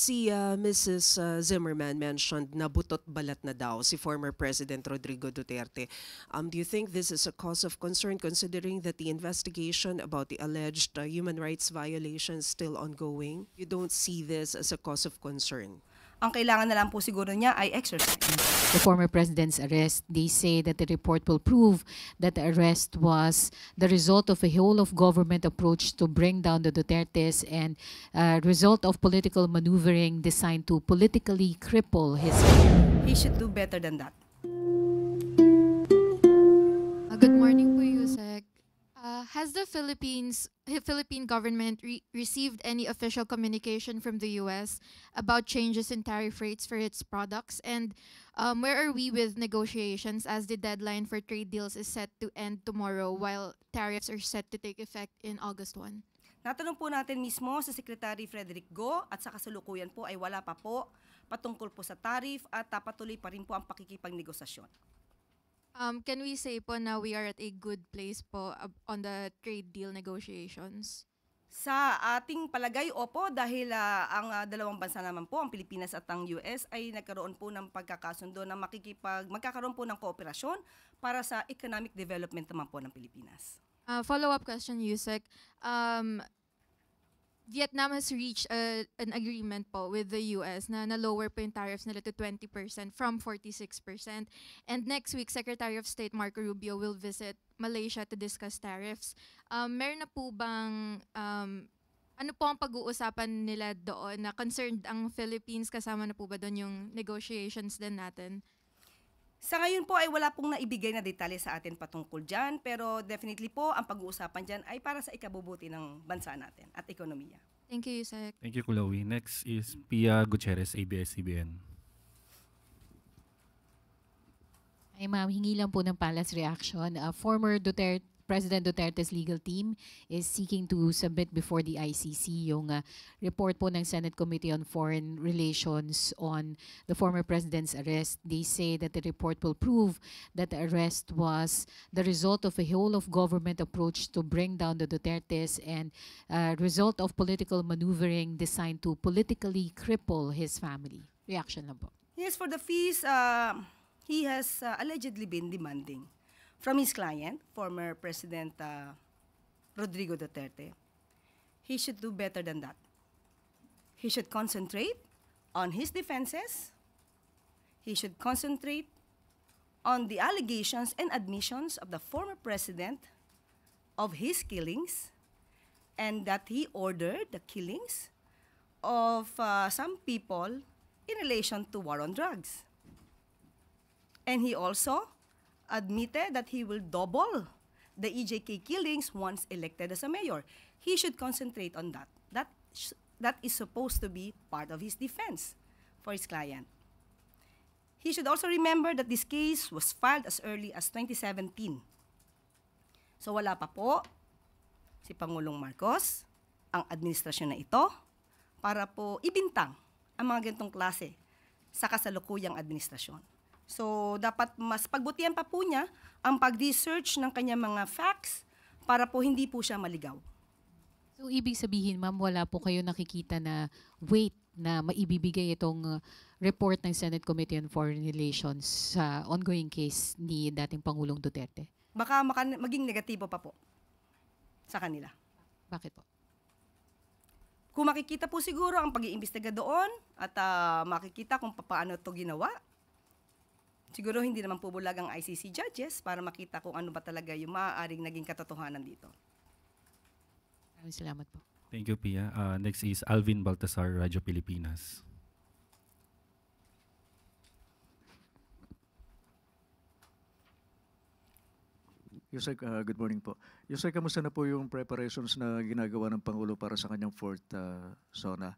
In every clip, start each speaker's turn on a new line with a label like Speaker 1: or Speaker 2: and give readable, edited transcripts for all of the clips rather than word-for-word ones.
Speaker 1: Si Mrs. Zimmerman mentioned na butot balat na daw si former President Rodrigo Duterte. Do you think this is a cause of concern considering that the investigation about the alleged human rights violations still ongoing? You don't see this as a cause of concern?
Speaker 2: Ang kailangan na lang po siguro niya ay exercise.
Speaker 3: The former president's arrest, they say that the report will prove that the arrest was the result of a whole-of-government approach to bring down the Dutertes and result of political maneuvering designed to politically cripple his career.
Speaker 2: He should do better than that.
Speaker 4: Good morning po, Yusek. Has the Philippine government received any official communication from the U.S. about changes in tariff rates for its products? And where are we with negotiations as the deadline for trade deals is set to end tomorrow while tariffs are set to take effect in August 1?
Speaker 2: Natanong po natin mismo sa Secretary Frederick Go at sa kasalukuyan po ay wala pa po patungkol po sa tariff at patuloy pa rin po ang pakikipagnegosasyon.
Speaker 4: Can we say po na we are at a good place po on the trade deal negotiations?
Speaker 2: Sa ating palagay, opo, dahil ang dalawang bansa naman po, ang Pilipinas at ang US, ay nagkaroon po ng pagkakasundo na magkakaroon po ng kooperasyon para sa economic development naman po ng Pilipinas.
Speaker 4: Follow-up question, Yusek. Vietnam has reached an agreement po with the US na lower po yung tariffs nila to 20% from 46%. And next week, Secretary of State Marco Rubio will visit Malaysia to discuss tariffs. Meron na po bang, ano po ang pag-uusapan nila doon na concerned ang Philippines? Kasama na po ba doon yung negotiations din natin?
Speaker 2: Sa ngayon po ay wala pong naibigay na detalye sa atin patungkol dyan, pero definitely po ang pag-uusapan dyan ay para sa ikabubuti ng bansa natin at ekonomiya.
Speaker 4: Thank you, Yusek.
Speaker 5: Thank you, Chloe. Next is Pia Gutierrez, ABS-CBN.
Speaker 3: Ay ma'am, hingi lang po ng palace reaction. Former President Duterte's legal team is seeking to submit before the ICC yung report po ng Senate Committee on Foreign Relations on the former president's arrest. They say that the report will prove that the arrest was the result of a whole-of-government approach to bring down the Dutertes and result of political maneuvering designed to politically cripple his family. Reaction lang po.
Speaker 2: Yes, for the fees, he has allegedly been demanding from his client, former President Rodrigo Duterte. He should do better than that. He should concentrate on his defenses. He should concentrate on the allegations and admissions of the former president of his killings and that he ordered the killings of some people in relation to war on drugs. And he also admitted that he will double the EJK killings once elected as a mayor. He should concentrate on that. That is supposed to be part of his defense for his client. He should also remember that this case was filed as early as 2017. So wala pa po si Pangulong Marcos, ang administrasyon na ito, para po ibintang ang mga ganitong klase sa kasalukuyang administrasyon. So, dapat mas pagbutihan pa po niya ang pag-research ng kanyang mga facts para po hindi po siya maligaw.
Speaker 3: So, ibig sabihin, ma'am, wala po kayo nakikita na weight na maibibigay itong report ng Senate Committee on Foreign Relations sa ongoing case ni dating Pangulong Duterte?
Speaker 2: Baka maging negatibo pa po sa kanila.
Speaker 3: Bakit po?
Speaker 2: Kung makikita po siguro ang pag-iimbestiga doon at makikita kung paano ito ginawa, siguro hindi naman po bulag ang ICC judges para makita kung ano ba talaga yung maaaring naging katotohanan dito.
Speaker 3: Maraming salamat po.
Speaker 5: Thank you, Pia. Next is Alvin Baltasar, Radyo Pilipinas.
Speaker 6: Yusek, good morning po. Yusek, kamusta na po yung preparations na ginagawa ng Pangulo para sa kanyang fourth SONA?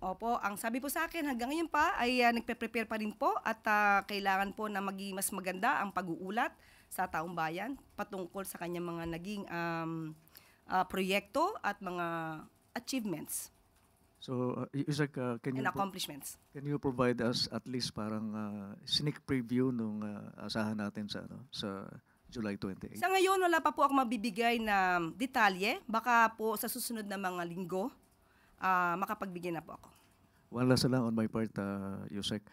Speaker 2: Opo, ang sabi po sa akin hanggang ngayon pa ay nagpe-prepare pa rin po at kailangan po na maging mas maganda ang pag-uulat sa taong bayan patungkol sa kanyang mga naging proyekto at mga achievements.
Speaker 6: So, Yusek,
Speaker 2: and accomplishments.
Speaker 6: Can you provide us at least parang sneak preview nung asahan natin sa July 28?
Speaker 2: Sa ngayon, wala pa po ako mabibigay na detalye. Baka po sa susunod na mga linggo, makapagbigay na po ako.
Speaker 6: One last lang on my part, Yusek.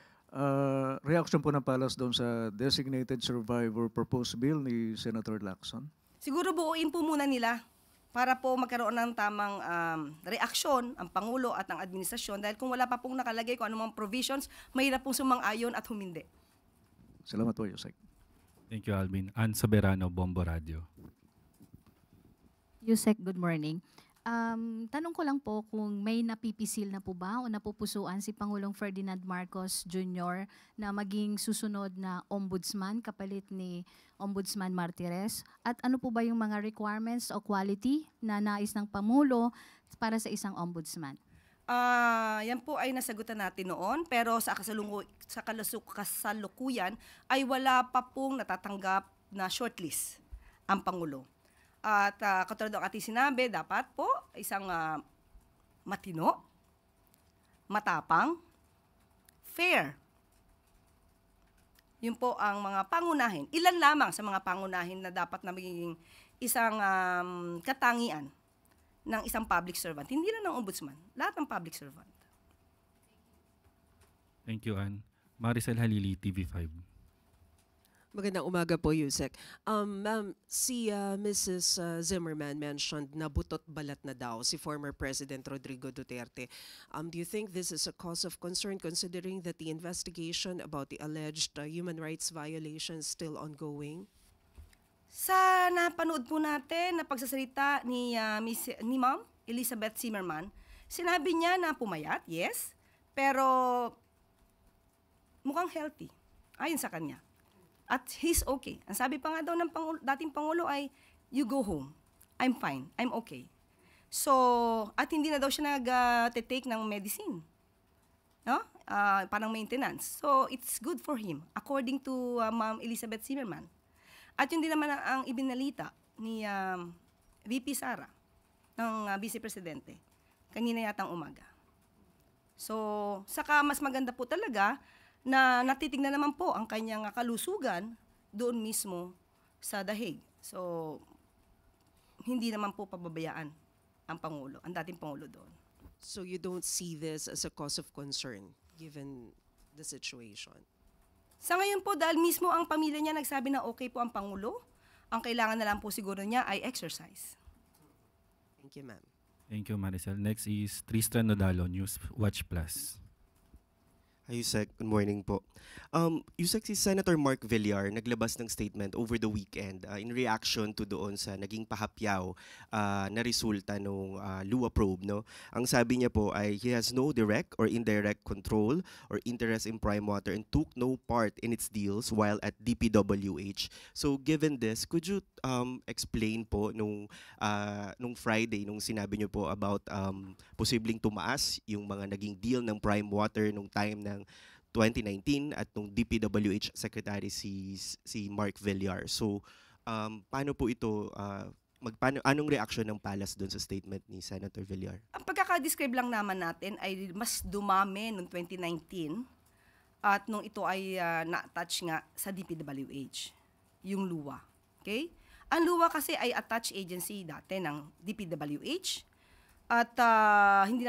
Speaker 6: Reaction po ng Palace doon sa designated survivor proposed bill ni Senator Lacson?
Speaker 2: Siguro buuin po muna nila para po magkaroon ng tamang reaksyon ang Pangulo at ang administrasyon dahil kung wala pa pong nakalagay kung anumang provisions, mahirap pong sumang-ayon at humindi.
Speaker 6: Salamat po, Yusek.
Speaker 5: Thank you, Alvin. Ann Soberano, Bombo Radio.
Speaker 7: Yusek, good morning. Tanong ko lang po kung may napipisil na po ba o napupusuan si Pangulong Ferdinand Marcos Jr. na maging susunod na ombudsman kapalit ni Ombudsman Martires? At ano po ba yung mga requirements o quality na nais ng Pangulo para sa isang ombudsman?
Speaker 2: Yan po ay nasagutan natin noon pero sa kasalukuyan ay wala pa pong natatanggap na shortlist ang Pangulo. At katulad ng ating sinabi, dapat po isang matino, matapang, fair. Yun po ang mga pangunahin. Ilan lamang sa mga pangunahin na dapat na magiging isang katangian ng isang public servant. Hindi lang ng ombudsman, lahat ng public servant.
Speaker 5: Thank you, Ann. Maricel Halili, TV5.
Speaker 1: Magandang umaga po, Yusek. Ma'am, si Mrs. Zimmerman mentioned na butot balat na daw si former President Rodrigo Duterte. Do you think this is a cause of concern considering that the investigation about the alleged human rights violations still ongoing?
Speaker 2: Sa napanood po natin na pagsasalita ni Ma'am Elizabeth Zimmerman, sinabi niya na pumayat, yes, pero mukhang healthy, ayon sa kanya. At he's okay. Ang sabi pa nga daw ng dating Pangulo ay, you go home. I'm fine. I'm okay. So, at hindi na daw siya nag-take ng medicine. No? Parang maintenance. So, it's good for him, according to Ma'am Elizabeth Zimmerman. At yun din naman ang ibinalita ni VP Sara ng Vice Presidente. Kanina yatang umaga. So, saka mas maganda po talaga na natitignan naman po ang kanyang kalusugan doon mismo sa The Hague. So, hindi naman po pababayaan ang Pangulo, ang dating Pangulo doon.
Speaker 1: So you don't see this as a cause of concern given the situation?
Speaker 2: Sa ngayon po, dahil mismo ang pamilya niya nagsabi na okay po ang Pangulo, ang kailangan na lang po siguro niya ay exercise.
Speaker 1: Thank you, ma'am.
Speaker 5: Thank you, Maricel. Next is Tristan Nodalo, News Watch Plus.
Speaker 8: Hi, Yusek. Good morning po. Yusek, si Senator Mark Villar naglabas ng statement over the weekend in reaction to doon sa naging pahapyaw na resulta ng Lua probe. No? Ang sabi niya po ay he has no direct or indirect control or interest in Prime Water and took no part in its deals while at DPWH. So given this, could you explain po nung Friday, nung sinabi niyo po about posibleng tumaas yung mga naging deal ng Prime Water nung time ng 2019 at nung DPWH Secretary si Mark Villar. So, paano po ito, anong reaction ng Palace doon sa statement ni Senator Villar?
Speaker 2: Ang pagkakadescribe lang naman natin ay mas dumami noong 2019 at nung ito ay na-attach nga sa DPWH, yung LUA. Okay? Ang LUA kasi ay attached agency dati ng DPWH at hindi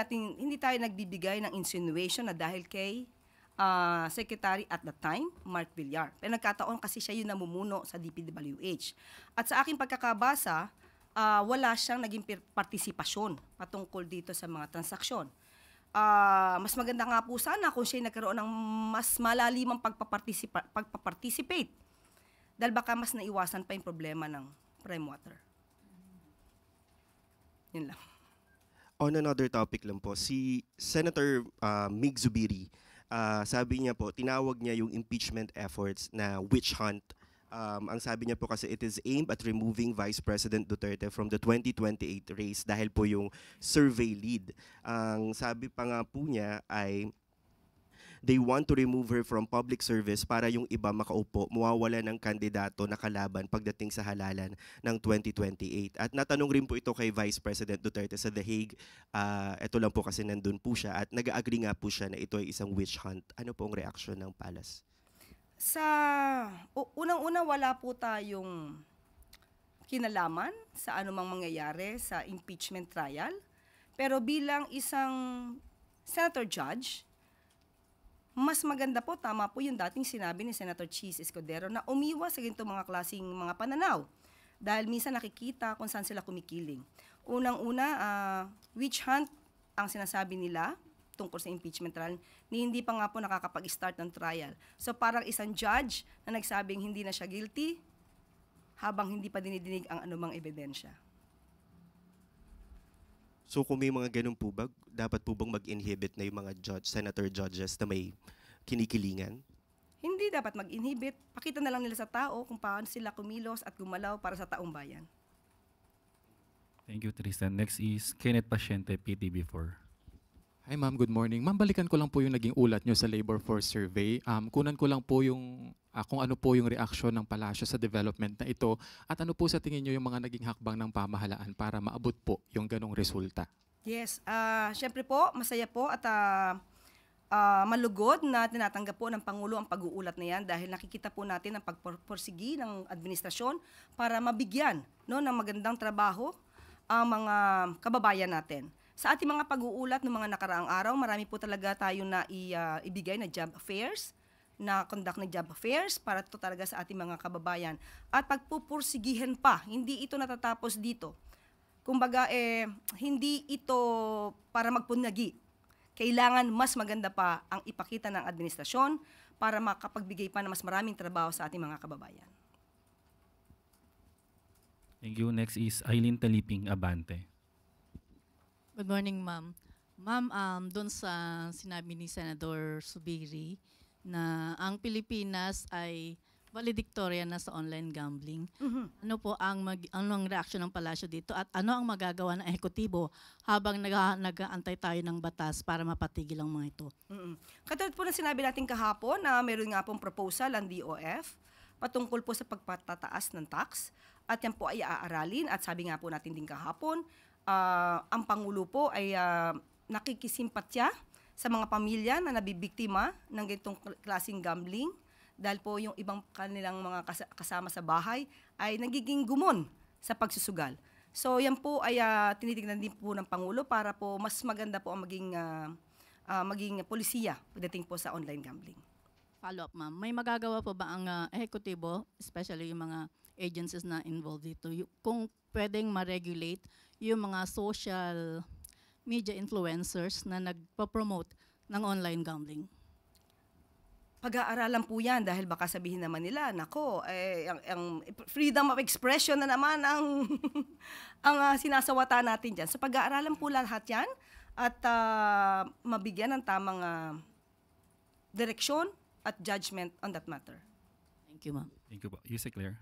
Speaker 2: tayo nagbibigay ng insinuation na dahil kay Secretary at the time, Mark Villar. Pero nagkataon kasi siya yung namumuno sa DPWH. At sa aking pagkakabasa, wala siyang naging partisipasyon patungkol dito sa mga transaksyon. Mas maganda nga po sana kung siya nagkaroon ng mas malalimang pagpaparticipate. Dahil baka mas naiwasan pa yung problema ng Prime Water. Yun lang.
Speaker 8: On another topic lang po, si Senator Mig Zubiri, sabi niya po, tinawag niya yung impeachment efforts na witch hunt. Ang sabi niya po kasi it is aimed at removing Vice President Duterte from the 2028 race dahil po yung survey lead. Ang sabi pa nga po niya ay they want to remove her from public service para yung iba makaupo, mawawala ng kandidato na kalaban pagdating sa halalan ng 2028. At natanong rin po ito kay Vice President Duterte sa The Hague. Ito lang po kasi nandun po siya at nag-agree nga po siya na ito ay isang witch hunt. Ano po ang reaksyon ng Palace?
Speaker 2: Unang-una wala po tayong kinalaman sa anumang mangyayari sa impeachment trial. Pero bilang isang Senator Judge, mas maganda po, tama po yung dating sinabi ni Senator Cheese Escudero na umiwas sa ganitong mga klaseng mga pananaw. Dahil minsan nakikita kung saan sila kumikiling. Unang-una, witch hunt ang sinasabi nila tungkol sa impeachment trial, ni hindi pa nga po nakakapag-start ng trial. So parang isang judge na nagsabing hindi na siya guilty habang hindi pa dinidinig ang anumang ebidensya.
Speaker 8: So kung may mga ganun po ba, dapat po bang mag-inhibit na yung mga senator judges na may kinikilingan?
Speaker 2: Hindi dapat mag-inhibit. Pakita na lang nila sa tao kung paano sila kumilos at gumalaw para sa taong bayan.
Speaker 5: Thank you, Tristan. Next is Kenneth Pasyente, PTV4.
Speaker 9: Hi ma'am, good morning. Ma'am, balikan ko lang po yung naging ulat nyo sa labor force survey. Kunan ko lang po yung kung ano po yung reaksyon ng palasyo sa development na ito at ano po sa tingin nyo yung mga naging hakbang ng pamahalaan para maabot po yung ganong resulta.
Speaker 2: Yes, syempre po, masaya po at malugod na tinatanggap po ng Pangulo ang pag-uulat na yan dahil nakikita po natin ang pagporsigi ng administrasyon para mabigyan ng magandang trabaho ang mga kababayan natin. Sa ating mga pag-uulat ng mga nakaraang araw, marami po talaga tayo na ibigay na job fairs, na conduct ng job fairs para ito talaga sa ating mga kababayan. At pagpupursigihan pa, hindi ito natatapos dito. Kumbaga, hindi ito para magpunyagi. Kailangan mas maganda pa ang ipakita ng administrasyon para makapagbigay pa ng mas maraming trabaho sa ating mga kababayan.
Speaker 5: Thank you. Next is Eileen Taliping, Abante.
Speaker 10: Good morning, ma'am. Ma'am, doon sa sinabi ni Senator Subiri na ang Pilipinas ay valedictorian na sa online gambling. Ano po ang reaksyon ng palasyo dito at ano ang magagawa ng ehekutibo habang nag-aantay tayo ng batas para mapatigil ang mga ito?
Speaker 2: Katulad po na sinabi natin kahapon na meron nga pong proposal ang DOF patungkol po sa pagpatataas ng tax at yan po ay aaralin at sabi nga po natin din kahapon, ang Pangulo po ay nakikisimpatya sa mga pamilya na nabibiktima ng ganitong klaseng gambling dahil po yung ibang kanilang mga kasama sa bahay ay nagiging gumon sa pagsusugal. So yan po ay tinitingnan din po ng Pangulo para po mas maganda po ang maging polisiya pagdating po sa online gambling.
Speaker 10: Follow up, ma'am. May magagawa po ba ang ehekutibo, especially yung mga agencies na involved dito, kung pwedeng ma-regulate yung mga social media influencers na nagpa-promote ng online gambling?
Speaker 2: Pag-aaralan po yan dahil baka sabihin naman nila, nako, ang freedom of expression na naman ang, ang sinasawata natin dyan. So pag-aaralan po lahat yan at mabigyan ng tamang direksyon at judgment on that matter.
Speaker 10: Thank you, ma'am.
Speaker 5: Thank you po. Yusek Claire.